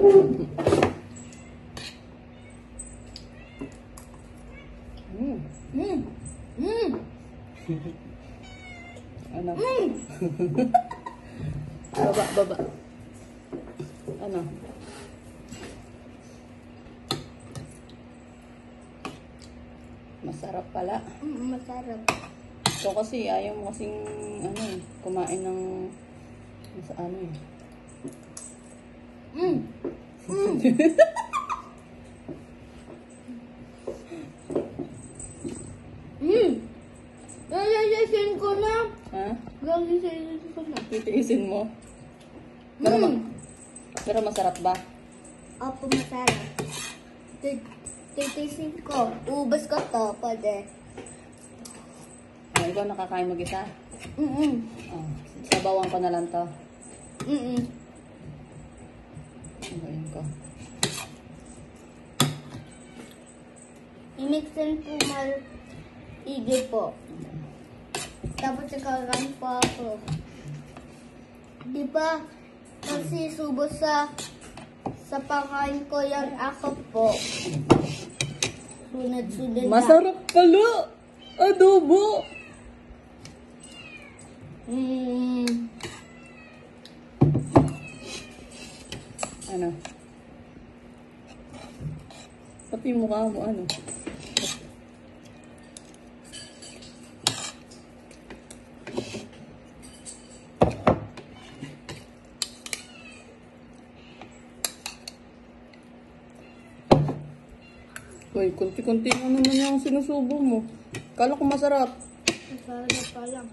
Ano? Baba. Ano? Masarap pala. Masarap. Ito kasi, ayaw mo kasing, kumain ng, sa ano eh. Lalisin ko na. Ha? Lalisin ko na. Titiisin mo? Pero masarap ba? Opo, masarap. Titisin ko. Ubas ko to, pwede. Ikaw nakakain mag-isa? Oh, sabawan ko na lang to. Sabawan ko. I-mixin po maigi po. Tapos ikakain po ako. Diba? Kasi subo sa pakain ko yan ako po. Sunod-sunod na. Masarap pala! Adobo! Ano? Pati yung mukha mo, ano? Uy, kunti-kunti na naman yung sinusubo mo. Kala ko masarap. Masarap pa lang.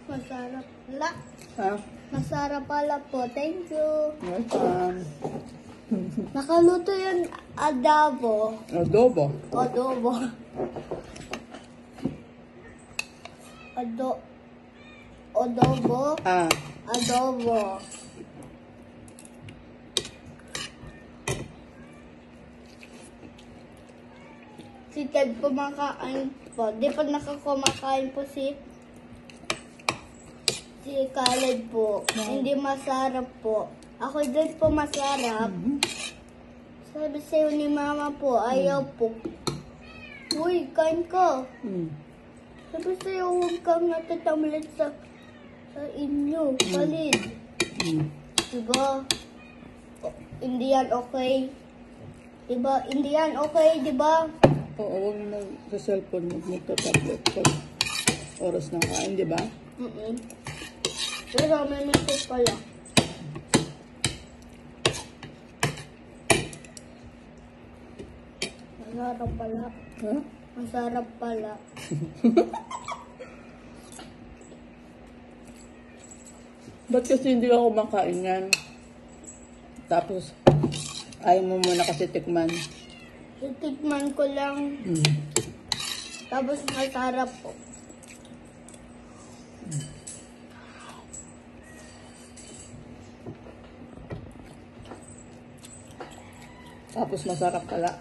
Masarap pala. Ha? Masarap pala po. Thank you. Welcome. Nakaluto yung adobo. Adobo? Adobo. Adobo. Ah. Adobo. Si Ted kumakain po. Di pa nakakumakain po si Khaled po. Hindi masarap po. Ako din po masarap. Sabi sa'yo ni mama po, ayaw po. Uy, kain ka. Sabi sa'yo, huwag kang natatamlit sa inyo. Khaled. Diba? Hindi yan okay. Diba? Hindi yan okay, diba? Oo, huwag na sa cellphone mo magta-tablet pag oras ng kain, di ba? Pero may message pala. Masarap pala. Ha? Masarap pala. Ba't kasi hindi ako kumakain yan? Tapos, ayaw mo muna kasi tikman. Titikman ko lang. Tapos masarap po. Tapos masarap pala.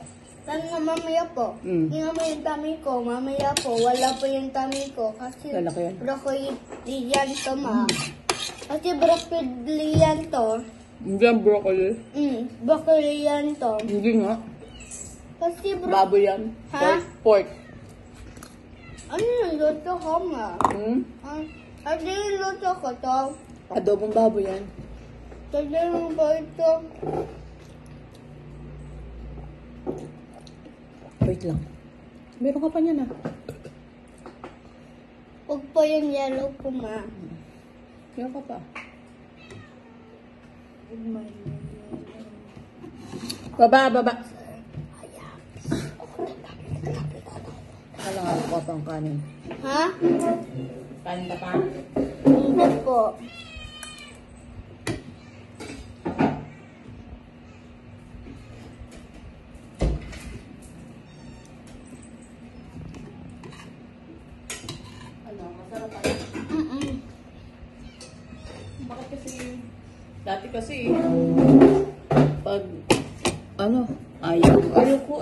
Tan nga mamaya po. Tingnan mo yung tummy ko. Mamaya po, wala po yung tummy ko. Kasi Lalaki yan. broccoli yan to, ma. Kasi broccoli yan to. Hindi ang broccoli. Broccoli yan to. Hindi nga. Kasi Baboy yan. Ha? Pork. ano yung luto ko, ma? Ano yung luto ko to? Adobong baboy yan. Kasi yung ba ito? Wait lang. Meron ka pa niyan ah. Huwag po yung yellow ko, ma. Meron ka pa. Baba. Kailangan ko pang kanin. Ha? Kanin ka pa? Hindi po. Dati kasi, pag,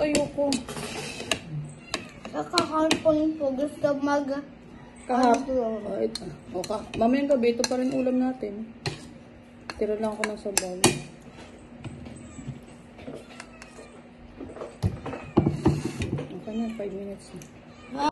ayoko. Kakakampon po. Gusto Kahapon. Mamayang gabi, ito pa rin ulam natin. Tira lang ako ng sabaw. Okay na, 5 minutes na.